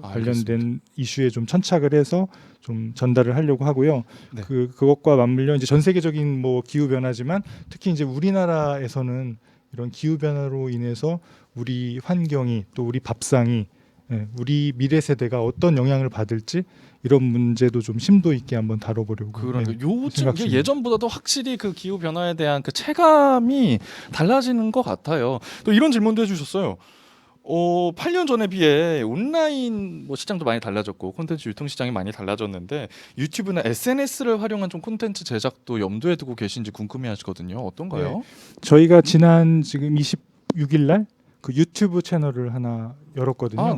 C: 관련된 이슈에 좀 천착을 해서 좀 전달을 하려고 하고요. 그것과 맞물려 이제 전 세계적인 뭐 기후 변화지만 특히 이제 우리나라에서는 이런 기후 변화로 인해서 우리 환경이 또 우리 밥상이 우리 미래 세대가 어떤 영향을 받을지 이런 문제도 좀 심도 있게 한번 다뤄보려고.
A: 요즘 예전보다도 확실히 그 기후 변화에 대한 그 체감이 달라지는 것 같아요. 또 이런 질문도 해주셨어요. 8년 전에 비해 온라인 뭐 시장도 많이 달라졌고 콘텐츠 유통 시장이 많이 달라졌는데 유튜브나 SNS를 활용한 좀 콘텐츠 제작도 염두에 두고 계신지 궁금해하시거든요. 어떤가요?
C: 저희가 지난 지금 26일 날 그 유튜브 채널을 하나 열었거든요.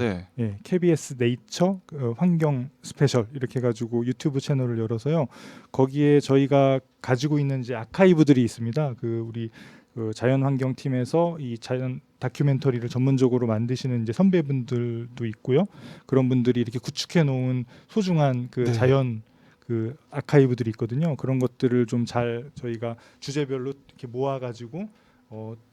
C: KBS 네이처 환경 스페셜 이렇게 해가지고 유튜브 채널을 열어서요. 거기에 저희가 가지고 있는 이제 아카이브들이 있습니다. 그 우리 그 자연환경팀에서 이 자연 다큐멘터리를 전문적으로 만드시는 이제 선배분들도 있고요. 그런 분들이 이렇게 구축해 놓은 소중한 그 자연 그 아카이브들이 있거든요. 그런 것들을 좀 잘 저희가 주제별로 이렇게 모아가지고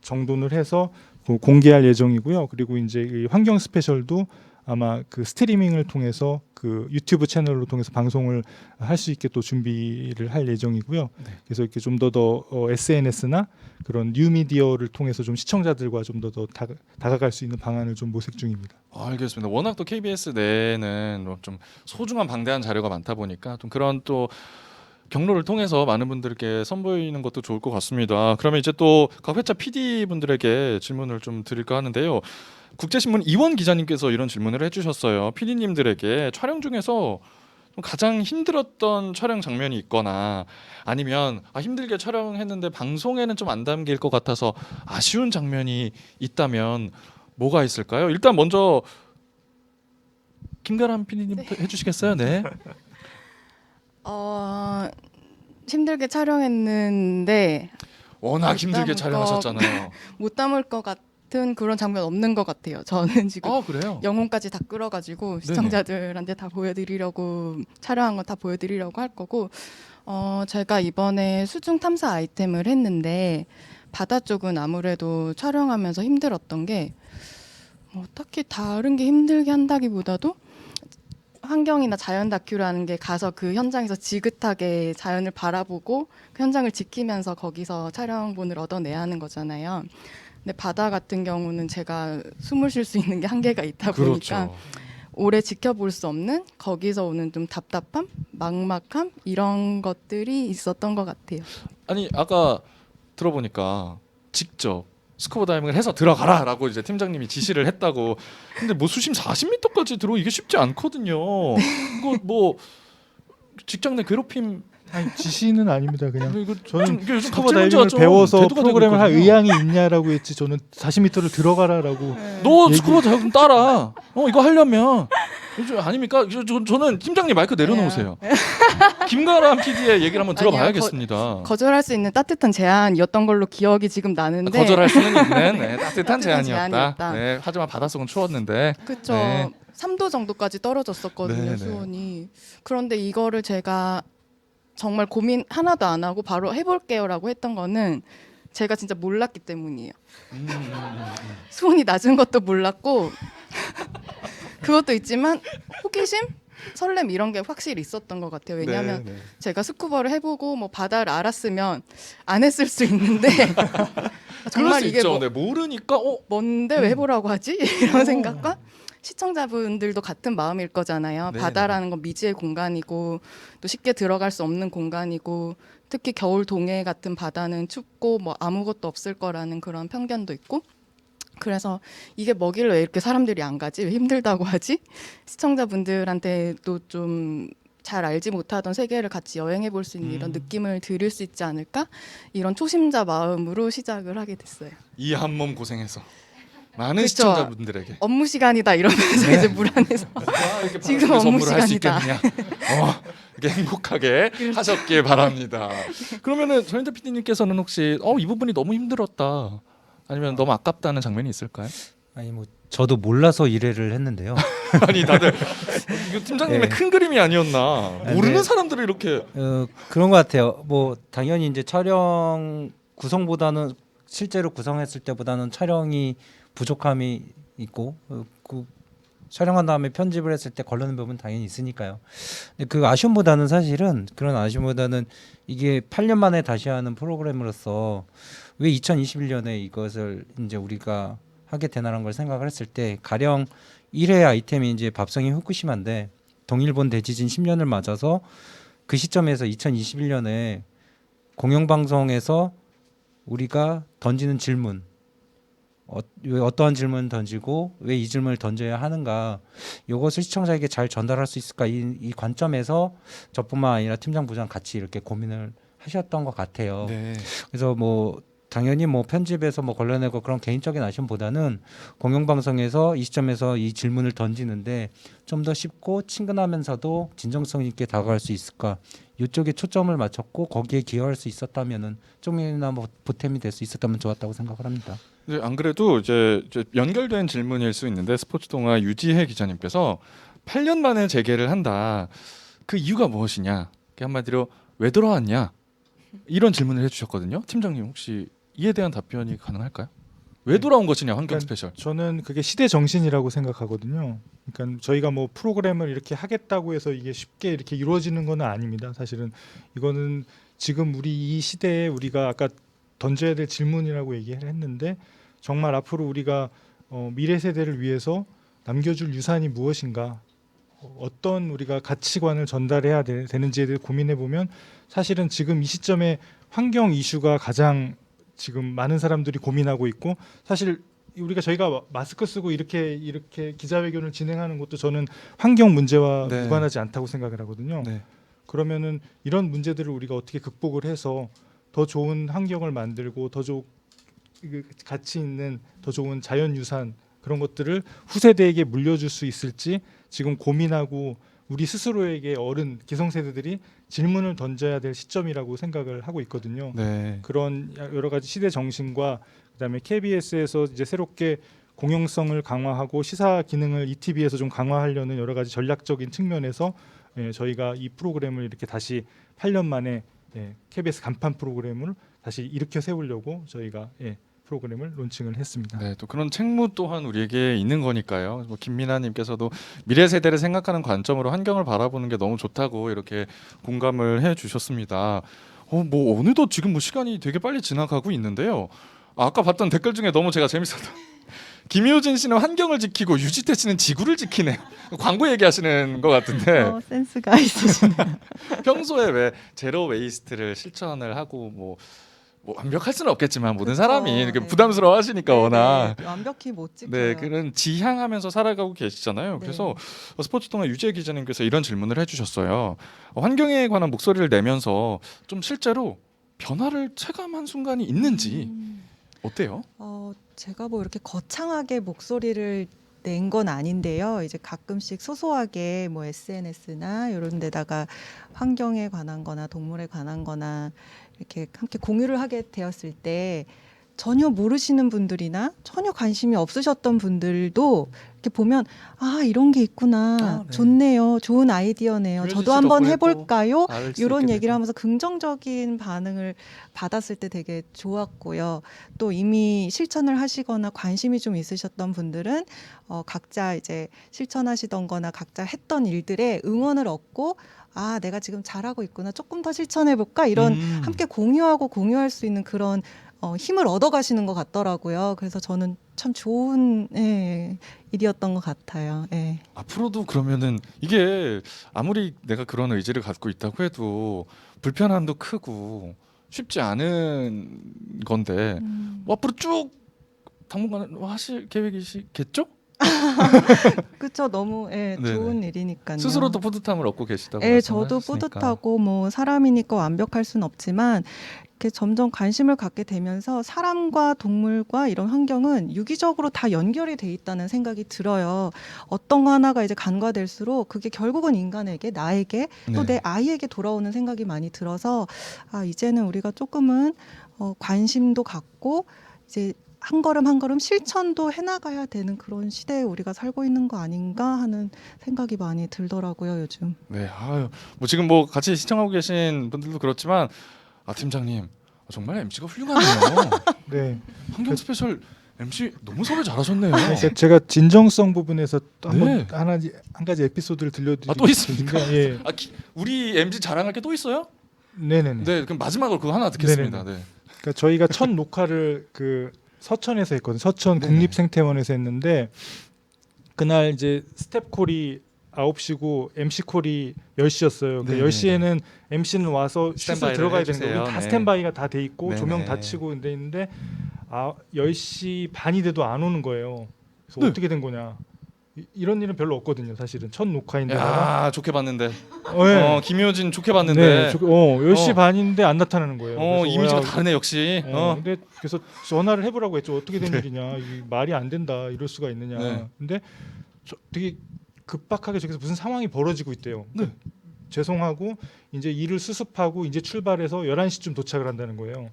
C: 정돈을 해서 공개할 예정이고요. 그리고 이제 이 환경 스페셜도 아마 그 스트리밍을 통해서 그 유튜브 채널로 통해서 방송을 할 수 있게 또 준비를 할 예정이고요. 그래서 이렇게 좀 더 SNS나 그런 뉴미디어를 통해서 좀 시청자들과 좀 더 다가갈 수 있는 방안을 좀 모색 중입니다.
A: 알겠습니다. 워낙 또 KBS 내에는 좀 소중한 방대한 자료가 많다 보니까 좀 그런 또 경로를 통해서 많은 분들께 선보이는 것도 좋을 것 같습니다. 그러면 이제 또 각 회차 PD 분들에게 질문을 좀 드릴까 하는데요. 국제신문 이원 기자님께서 이런 질문을 해주셨어요. PD님들에게 촬영 중에서 좀 가장 힘들었던 촬영 장면이 있거나 아니면 힘들게 촬영했는데 방송에는 좀 안 담길 것 같아서 아쉬운 장면이 있다면 뭐가 있을까요? 일단 먼저 김가람 PD님부터 해주시겠어요? 네.
E: 힘들게 촬영했는데
A: 워낙
E: 못
A: 힘들게
E: 담을
A: 촬영하셨잖아요.
E: 못 담을 것 같은 그런 장면 없는 것 같아요. 저는 지금
A: 그래요?
E: 영혼까지 다 끌어가지고 시청자들한테 다 보여드리려고 촬영한 거 다 보여드리려고 할 거고 제가 이번에 수중 탐사 아이템을 했는데 바다 쪽은 아무래도 촬영하면서 힘들었던 게 뭐 딱히 다른 게 힘들게 한다기보다도 환경이나 자연 다큐라는 게 가서 그 현장에서 지긋하게 자연을 바라보고 그 현장을 지키면서 거기서 촬영본을 얻어내야 하는 거잖아요. 근데 바다 같은 경우는 제가 숨을 쉴 수 있는 게 한계가 있다 보니까
A: 그렇죠.
E: 오래 지켜볼 수 없는 거기서 오는 좀 답답함, 막막함 이런 것들이 있었던 것 같아요.
A: 아니 아까 들어보니까 직접 스쿠버 다이빙을 해서 들어가라라고 이제 팀장님이 지시를 했다고. 근데 뭐 수심 40m까지 들어 이게 쉽지 않거든요. 이거 뭐 직장 내 괴롭힘
C: 아니, 지시는 아닙니다. 그냥
A: 이거
C: 저는
A: 요즘
C: 스쿠버
A: 갑질 문제가
C: 다이빙을
A: 좀
C: 배워서
A: 대두가 되고
C: 프로그램을 할
A: 있거든요.
C: 의향이 있냐라고 했지 저는 40m를 들어가라라고
A: 너
C: 얘기-
A: 스쿠버 다이빙 따라. 이거 하려면 요즘 아닙니까? 저는 팀장님 마이크 내려놓으세요. 김가람 PD의 얘기를 한번 들어봐야겠습니다.
E: 거절할 수 있는 따뜻한 제안이었던 걸로 기억이 지금 나는데
A: 거절할 수는 있는 따뜻한
E: 따뜻한
A: 제안이었다.
E: 제안이었다.
A: 네, 하지만 바닷속은 추웠는데.
E: 그렇죠.
A: 네.
E: 3도 정도까지 떨어졌었거든요,
A: 네, 네.
E: 수온이. 그런데 이거를 제가 정말 고민 하나도 안 하고 바로 해볼게요라고 했던 거는 제가 진짜 몰랐기 때문이에요. 수온이 낮은 것도 몰랐고 그것도 있지만 호기심, 설렘 이런 게 확실히 있었던 것 같아요. 왜냐하면
A: 네, 네.
E: 제가 스쿠버를 해보고 뭐 바다를 알았으면 안 했을 수 있는데
A: 그럴
E: 정말
A: 수
E: 이게
A: 있죠.
E: 뭐
A: 네, 모르니까
E: 뭔데 왜 해보라고 하지? 이런 생각과 시청자분들도 같은 마음일 거잖아요.
A: 네,
E: 바다라는 건 미지의 공간이고 또 쉽게 들어갈 수 없는 공간이고 특히 겨울 동해 같은 바다는 춥고 뭐 아무것도 없을 거라는 그런 편견도 있고 그래서 이게 뭐길래 왜 이렇게 사람들이 안 가지? 왜 힘들다고 하지? 시청자분들한테도 좀 잘 알지 못하던 세계를 같이 여행해 볼 수 있는 이런 느낌을 드릴 수 있지 않을까? 이런 초심자 마음으로 시작을 하게 됐어요.
A: 이 한 몸 고생해서 많은
E: 그쵸.
A: 시청자분들에게
E: 업무 시간이다 이러면서 이제 물 안에서
A: 이렇게
E: 지금
A: 바람속에서
E: 업무
A: 업무를 할수
E: 시간이다.
A: 있겠느냐. 이렇게 행복하게 하셨길 바랍니다. 그러면은 전인태 PD님께서는 혹시 이 부분이 너무 힘들었다 아니면 너무 아깝다는 장면이 있을까요?
D: 아니 뭐 저도 몰라서 1회를 했는데요.
A: 아니 다들 이거 팀장님의
D: 네.
A: 큰 그림이 아니었나. 모르는
D: 네.
A: 사람들을 이렇게
D: 그런 것 같아요. 뭐 당연히 이제 촬영 구성보다는 실제로 구성했을 때보다는 촬영이 부족함이 있고 그 촬영한 다음에 편집을 했을 때 걸르는 부분 당연히 있으니까요. 근데 그 아쉬움보다는 사실은 그런 아쉬움보다는 이게 8년 만에 다시 하는 프로그램으로서 왜 2021년에 이것을 이제 우리가 하게 되나라는 걸 생각을 했을 때 가령 1회 아이템이 이제 밥성이 후쿠시마인데 동일본 대지진 10년을 맞아서 그 시점에서 2021년에 공영방송에서 우리가 던지는 질문 왜 어떠한 질문을 던지고 왜 이 질문을 던져야 하는가 이것을 시청자에게 잘 전달할 수 있을까 이 관점에서 저뿐만 아니라 팀장 부장 같이 이렇게 고민을 하셨던 것 같아요.
A: 네.
D: 그래서 뭐 당연히 뭐 편집에서 뭐 걸러내고 그런 개인적인 아쉬움보다는 공영방송에서 이 시점에서 이 질문을 던지는데 좀 더 쉽고 친근하면서도 진정성 있게 다가갈 수 있을까 이쪽에 초점을 맞췄고 거기에 기여할 수 있었다면은 좀이나 뭐 보탬이 될 수 있었다면 좋았다고 생각을 합니다.
A: 네, 안 그래도 이제 연결된 질문일 수 있는데 스포츠 동아 유지혜 기자님께서 8년 만에 재개를 한다. 그 이유가 무엇이냐? 한마디로 왜 돌아왔냐? 이런 질문을 해주셨거든요. 팀장님 혹시 이에 대한 답변이 가능할까요? 왜 돌아온 것이냐 환경 스페셜.
C: 저는 그게 시대 정신이라고 생각하거든요. 그러니까 저희가 뭐 프로그램을 이렇게 하겠다고 해서 이게 쉽게 이렇게 이루어지는 건 아닙니다. 사실은 이거는 지금 우리 이 시대에 우리가 아까 던져야 될 질문이라고 얘기를 했는데 정말 앞으로 우리가 미래 세대를 위해서 남겨줄 유산이 무엇인가, 어떤 우리가 가치관을 전달해야 되는지에 대해 고민해 보면 사실은 지금 이 시점에 환경 이슈가 가장 지금 많은 사람들이 고민하고 있고 사실 저희가 마스크 쓰고 이렇게 기자회견을 진행하는 것도 저는 환경 문제와
A: 네.
C: 무관하지 않다고 생각을 하거든요.
A: 네.
C: 그러면은 이런 문제들을 우리가 어떻게 극복을 해서 더 좋은 환경을 만들고 더 가치 있는 더 좋은 자연유산 그런 것들을 후세대에게 물려줄 수 있을지 지금 고민하고 우리 스스로에게 어른 기성세대들이 질문을 던져야 될 시점이라고 생각을 하고 있거든요.
A: 네.
C: 그런 여러 가지 시대 정신과 그다음에 KBS에서 이제 새롭게 공영성을 강화하고 시사 기능을 ETV에서 좀 강화하려는 여러 가지 전략적인 측면에서 저희가 이 프로그램을 이렇게 다시 8년 만에 KBS 간판 프로그램을 다시 일으켜 세우려고 저희가 프로그램을 론칭을 했습니다.
A: 네, 또 그런 책무 또한 우리에게 있는 거니까요. 뭐 김민아님께서도 미래 세대를 생각하는 관점으로 환경을 바라보는 게 너무 좋다고 이렇게 공감을 해주셨습니다. 뭐 어느덧 지금 뭐 시간이 되게 빨리 지나가고 있는데요. 아까 봤던 댓글 중에 너무 제가 재밌었던 김효진 씨는 환경을 지키고 유지태 씨는 지구를 지키네요. 광고 얘기하시는 것 같은데
B: 센스가 있으시네요.
A: 평소에 왜 제로 웨이스트를 실천을 하고 뭐 완벽할 수는 없겠지만 모든 사람이 이렇게
B: 네.
A: 부담스러워 하시니까 워낙
B: 완벽히 못 지켜요.
A: 네, 그런 지향하면서 살아가고 계시잖아요.
B: 네.
A: 그래서 스포츠동아 유재 기자님께서 이런 질문을 해주셨어요. 환경에 관한 목소리를 내면서 좀 실제로 변화를 체감한 순간이 있는지 어때요?
B: 제가 뭐 이렇게 거창하게 목소리를 낸 건 아닌데요. 이제 가끔씩 소소하게 뭐 SNS나 이런 데다가 환경에 관한 거나 동물에 관한 거나 이렇게 함께 공유를 하게 되었을 때 전혀 모르시는 분들이나 전혀 관심이 없으셨던 분들도 이렇게 보면 이런 게 있구나.
A: 네.
B: 좋네요. 좋은 아이디어네요.
A: 유현진
B: 저도
A: 씨
B: 한번
A: 덕분에
B: 해볼까요?
A: 또 알수
B: 이런
A: 있게
B: 얘기를
A: 되고.
B: 하면서 긍정적인 반응을 받았을 때 되게 좋았고요. 또 이미 실천을 하시거나 관심이 좀 있으셨던 분들은 각자 이제 실천하시던 거나 각자 했던 일들에 응원을 얻고 내가 지금 잘하고 있구나. 조금 더 실천해볼까? 이런 함께 공유할 수 있는 그런 힘을 얻어가시는 것 같더라고요. 그래서 저는 참 좋은 일이었던 것 같아요.
A: 앞으로도 그러면은 이게 아무리 내가 그런 의지를 갖고 있다고 해도 불편함도 크고 쉽지 않은 건데 뭐 앞으로 쭉 당분간 하실 계획이시겠죠?
B: 그렇죠. 너무 좋은 일이니까요.
A: 스스로도 뿌듯함을 얻고 계시다고
B: 저도
A: 말씀하셨으니까.
B: 뿌듯하고 뭐 사람이니까 완벽할 수는 없지만 이렇게 점점 관심을 갖게 되면서 사람과 동물과 이런 환경은 유기적으로 다 연결이 돼 있다는 생각이 들어요. 어떤 거 하나가 이제 간과될수록 그게 결국은 인간에게, 나에게, 또 내 아이에게 돌아오는 생각이 많이 들어서 이제는 우리가 조금은 관심도 갖고 이제 한 걸음 한 걸음 실천도 해나가야 되는 그런 시대에 우리가 살고 있는 거 아닌가 하는 생각이 많이 들더라고요, 요즘.
A: 네, 뭐 지금 뭐 같이 시청하고 계신 분들도 그렇지만 팀장님 정말 MC가 훌륭하네요.
C: 네.
A: 환경 스페셜 MC 너무 섭외 잘하셨네요.
C: 제가 진정성 부분에서 또
A: 네.
C: 한 가지 에피소드를 들려드리고
A: 또 있습니까?
C: 싶은데,
A: 우리 MC 자랑할 게 또 있어요?
C: 네네네.
A: 네, 그럼 마지막으로 그거 하나 듣겠습니다. 네.
C: 그러니까 저희가 첫 녹화를 서천에서 했거든요. 서천
A: 네네.
C: 국립생태원에서 했는데 그날 이제 스텝 콜이 9시고 MC 콜이 10시였어요. 그러니까
A: 네네네.
C: 10시에는 MC는 와서 슛을
A: 스탠바이를
C: 들어가야 되는 거예요.
A: 해주세요.
C: 다
A: 네.
C: 스탠바이가 다 돼 있고
A: 네네.
C: 조명 다 치고 돼 있는데 10시 반이 돼도 안 오는 거예요. 그래서
A: 네.
C: 어떻게 된 거냐. 이런 일은 별로 없거든요. 사실은 첫 녹화인데.
A: 야, 좋게 봤는데.
C: 네.
A: 김효진 좋게 봤는데.
C: 10시 반인데 안 나타나는 거예요. 그래서
A: 이미지가 다르네 역시.
C: 근데 그래서 전화를 해보라고 했죠. 어떻게 된 일이냐, 이게 말이 안 된다, 이럴 수가 있느냐.
A: 네.
C: 근데 되게 급박하게 저기서 무슨 상황이 벌어지고 있대요.
A: 네.
C: 죄송하고 이제 일을 수습하고 이제 출발해서 11시쯤 도착을 한다는 거예요.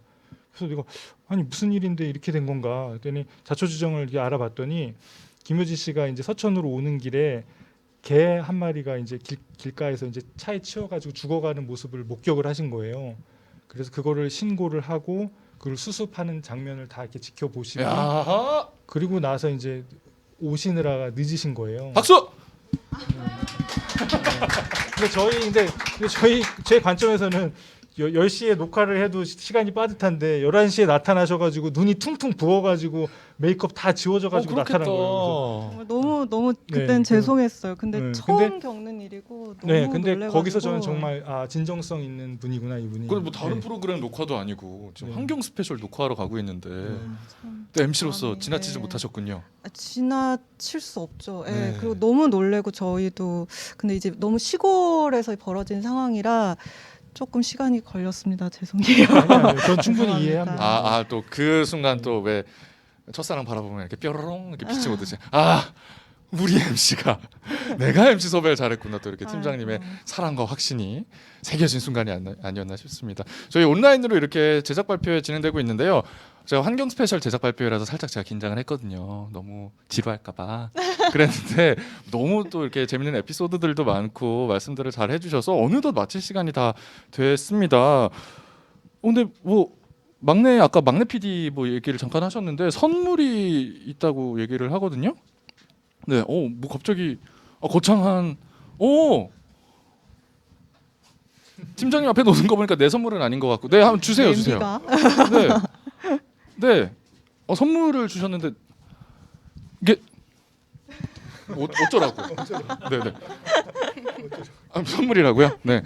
C: 그래서 내가 아니 무슨 일인데 이렇게 된 건가 했더니 자초지정을 이렇게 알아봤더니 김효진 씨가 이제 서천으로 오는 길에 개 한 마리가 이제 길가에서 이제 차에 치여가지고 죽어가는 모습을 목격을 하신 거예요. 그래서 그거를 신고를 하고 그걸 수습하는 장면을 다 이렇게 지켜보시고
A: 야,
C: 그리고 나서 이제 오시느라 늦으신 거예요.
A: 박수.
C: 근데 제 관점에서는 10시에 녹화를 해도 시간이 빠듯한데 11시에 나타나셔가지고 눈이 퉁퉁 부어가지고 메이크업 다 지워져가지고 나타난 거예요.
B: 너무 너무
C: 네,
B: 그땐
C: 그-
B: 죄송했어요. 근데
C: 네,
B: 처음
C: 근데-
B: 겪는 일이고 너무
C: 네, 근데
B: 놀래가지고.
C: 거기서 저는 정말 진정성 있는 분이구나 이분이.
A: 그건 뭐 다른
C: 네.
A: 프로그램 녹화도 아니고 지금
C: 네.
A: 환경 스페셜 녹화하러 가고 있는데
B: 참
A: 또 MC로서
B: 마음이,
A: 지나치지
B: 네.
A: 못하셨군요.
B: 지나칠 수 없죠. 예,
A: 네.
B: 그리고 너무 놀래고 저희도 근데 이제 너무 시골에서 벌어진 상황이라 조금 시간이 걸렸습니다. 죄송해요.
C: 아니요, 전 충분히
B: 죄송합니다.
C: 이해합니다.
A: 또 그 순간 또 왜 첫사랑 바라보면 이렇게 뾰로롱 이렇게 빛이 오듯이 우리 MC가 내가 MC 섭외를 잘했구나 또 이렇게 팀장님의
B: 아이고.
A: 사랑과 확신이 새겨진 순간이 아니었나 싶습니다. 저희 온라인으로 이렇게 제작 발표 진행되고 있는데요. 제가 환경 스페셜 제작 발표라서 살짝 제가 긴장을 했거든요. 너무 지루할까봐 그랬는데 너무 또 이렇게 재밌는 에피소드들도 많고 말씀들을 잘 해주셔서 어느덧 마칠 시간이 다 됐습니다. 근데 뭐 아까 막내 PD 뭐 얘기를 잠깐 하셨는데 선물이 있다고 얘기를 하거든요. 네, 뭐 갑자기 거창한 팀장님 앞에 놓는 거 보니까 내 선물은 아닌 것 같고, 네, 한번 주세요.
B: 냄비가?
A: 네, 선물을 주셨는데 이게 어쩌라고? 네. 선물이라고요? 네,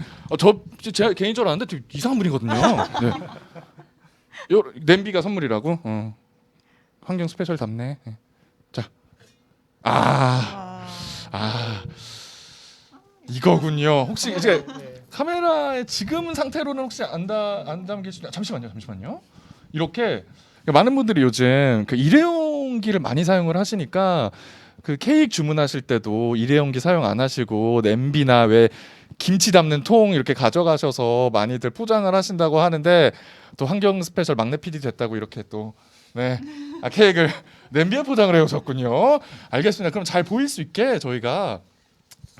A: 제가 개인적으로 아는데 되게 이상한 분이거든요. 네. 냄비가 선물이라고? 환경 스페셜 답네. 네. 자, 이거군요. 혹시 이제 카메라에 지금 상태로는 혹시 안 담기시나요? 잠시만요. 이렇게 많은 분들이 요즘 그 일회용기를 많이 사용을 하시니까 그 케이크 주문하실 때도 일회용기 사용 안 하시고 냄비나 왜 김치 담는 통 이렇게 가져가셔서 많이들 포장을 하신다고 하는데 또 환경 스페셜 막내 PD 됐다고 이렇게 또 케이크를 냄비에 포장을 해오셨군요. 알겠습니다. 그럼 잘 보일 수 있게 저희가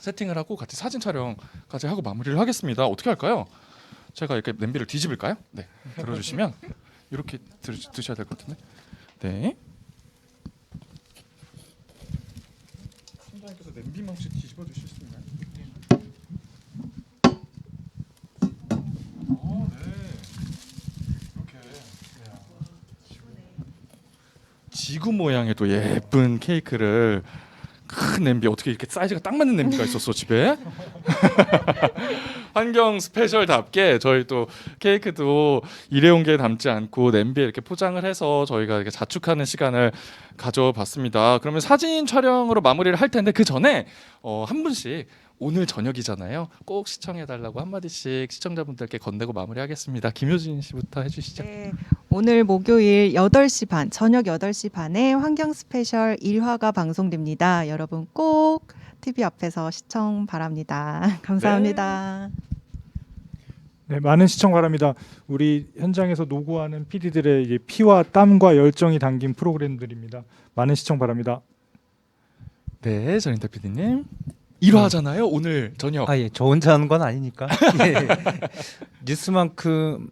A: 세팅을 하고 같이 사진 촬영까지 하고 마무리를 하겠습니다. 어떻게 할까요? 제가 이렇게 냄비를 뒤집을까요? 네, 들어주시면 이렇게 드셔야 될 것 같은데. 네. 팀장님께서 냄비만 혹시 뒤집어 주실 수 있나요? 지구 모양의 또 예쁜 케이크를 큰 냄비 어떻게 이렇게 사이즈가 딱 맞는 냄비가 있었어 집에? 환경 스페셜답게 저희 또 케이크도 일회용기에 담지 않고 냄비에 이렇게 포장을 해서 저희가 이렇게 자축하는 시간을 가져봤습니다. 그러면 사진 촬영으로 마무리를 할 텐데 그 전에 한 분씩 오늘 저녁이잖아요. 꼭 시청해달라고 한마디씩 시청자분들께 건네고 마무리하겠습니다. 김효진 씨부터 해주시죠.
B: 네, 오늘 목요일 8시 반, 저녁 8시 반에 환경 스페셜 1화가 방송됩니다. 여러분 꼭 TV 앞에서 시청 바랍니다. 감사합니다.
C: 네, 많은 시청 바랍니다. 우리 현장에서 노고하는 PD들의 이제 피와 땀과 열정이 담긴 프로그램들입니다. 많은 시청 바랍니다.
A: 네, 전인태 PD님. 1화잖아요. 오늘 저녁.
D: 예, 저 혼자 하는 건 아니니까. 예. 뉴스만큼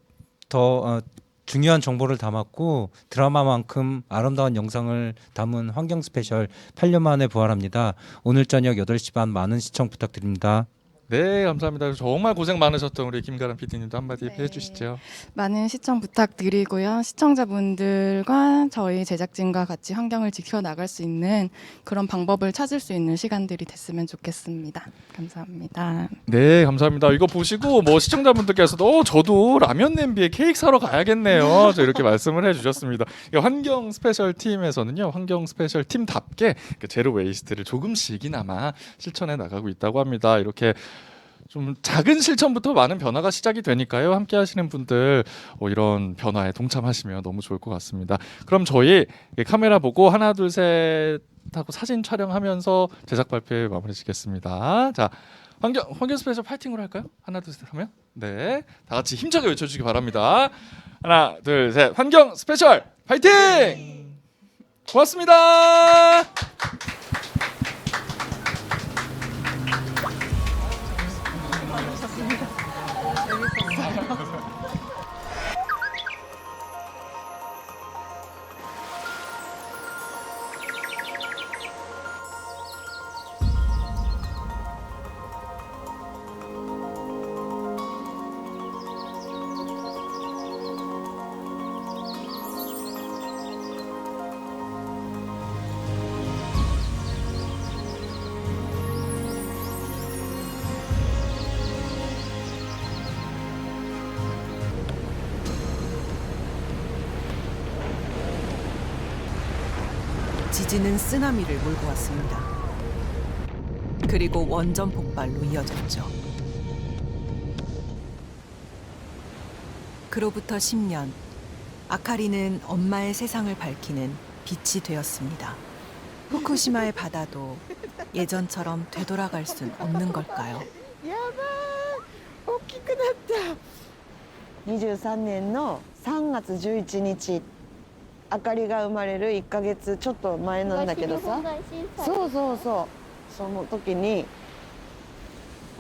D: 더 중요한 정보를 담았고 드라마만큼 아름다운 영상을 담은 환경 스페셜 8년 만에 부활합니다. 오늘 저녁 8시 반 많은 시청 부탁드립니다.
A: 네, 감사합니다. 정말 고생 많으셨던 우리 김가람 PD님도 한마디
E: 네.
A: 해주시죠.
E: 많은 시청 부탁드리고요. 시청자분들과 저희 제작진과 같이 환경을 지켜나갈 수 있는 그런 방법을 찾을 수 있는 시간들이 됐으면 좋겠습니다. 감사합니다.
A: 네, 감사합니다. 이거 보시고 뭐 시청자분들께서도 저도 라면 냄비에 케이크 사러 가야겠네요. 저 이렇게 말씀을 해주셨습니다. 환경 스페셜 팀에서는요, 환경 스페셜 팀답게 제로 웨이스트를 조금씩이나마 실천해 나가고 있다고 합니다. 이렇게 좀 작은 실천부터 많은 변화가 시작이 되니까요. 함께 하시는 분들 이런 변화에 동참하시면 너무 좋을 것 같습니다. 그럼 저희 카메라 보고 하나 둘 셋 하고 사진 촬영하면서 제작 발표 마무리 짓겠습니다. 자, 환경 스페셜 파이팅으로 할까요? 하나 둘 셋 하면? 네, 다 같이 힘차게 외쳐주시기 바랍니다. 하나 둘 셋, 환경 스페셜 파이팅! 고맙습니다.
F: 지진은 쓰나미를 몰고 왔습니다. 그리고 원전 폭발로 이어졌죠. 그로부터 10년, 아카리는 엄마의 세상을 밝히는 빛이 되었습니다. 후쿠시마의 바다도 예전처럼 되돌아갈 순 없는 걸까요?
G: 大きくなった23年の3月11日あかりが生まれる1ヶ月ちょっと前なんだけどさそうそうそうその時に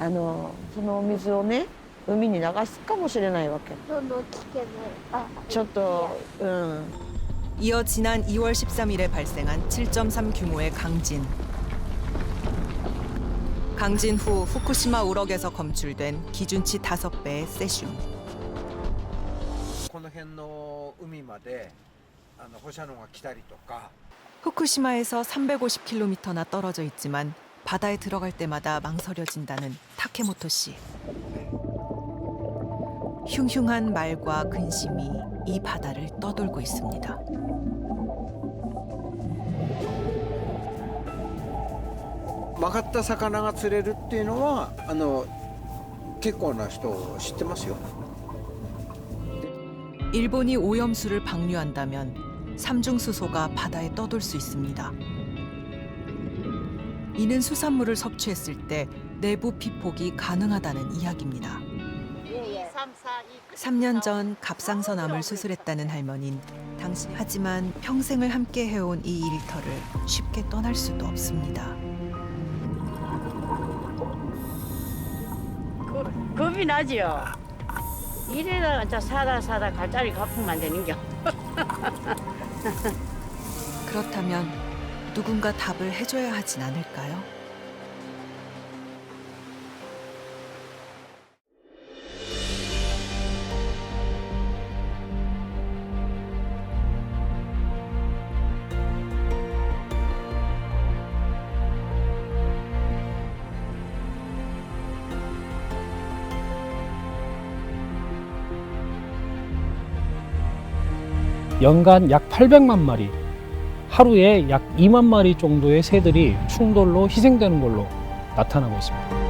G: そのお水をね海に流すかもしれないわけちょっと
F: 이어 지난 2월 13일에 발생한 7.3 규모의 강진. 강진 후 후쿠시마 우럭에서 검출된 기준치 5배의 세슘.
H: この辺の海まで放射能が来たりとか
F: 후쿠시마에서 350km나 떨어져 있지만 바다에 들어갈 때마다 망설여진다는 타케모토 씨. 흉흉한 말과 근심이 이 바다를 떠돌고 있습니다.
H: 曲がった魚が釣れるっていうのは結構な人知ってますよ。
F: 일본이 오염수를 방류한다면 삼중수소가 바다에 떠돌 수 있습니다. 이는 수산물을 섭취했을 때 내부 피폭이 가능하다는 이야기입니다. 3년 전 갑상선암을 수술했다는 할머니는 하지만 평생을 함께 해온 이 일터를 쉽게 떠날 수도 없습니다.
I: 겁이 나지요. 이래다 저 사다 갈짜리 갚으면 안 되는겨.
F: 그렇다면 누군가 답을 해줘야 하진 않을까요?
J: 연간 약 800만 마리, 하루에 약 2만 마리 정도의 새들이 충돌로 희생되는 걸로 나타나고 있습니다.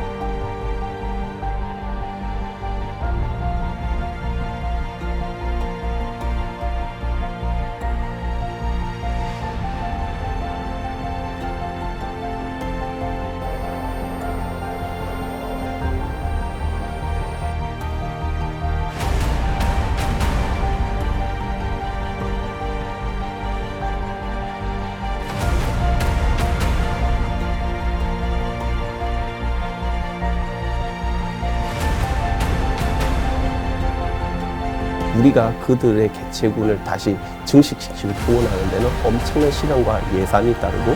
K: 우리가 그들의 개체군을 다시 증식시키고 구원하는 데는 엄청난 시간과 예산이 따르고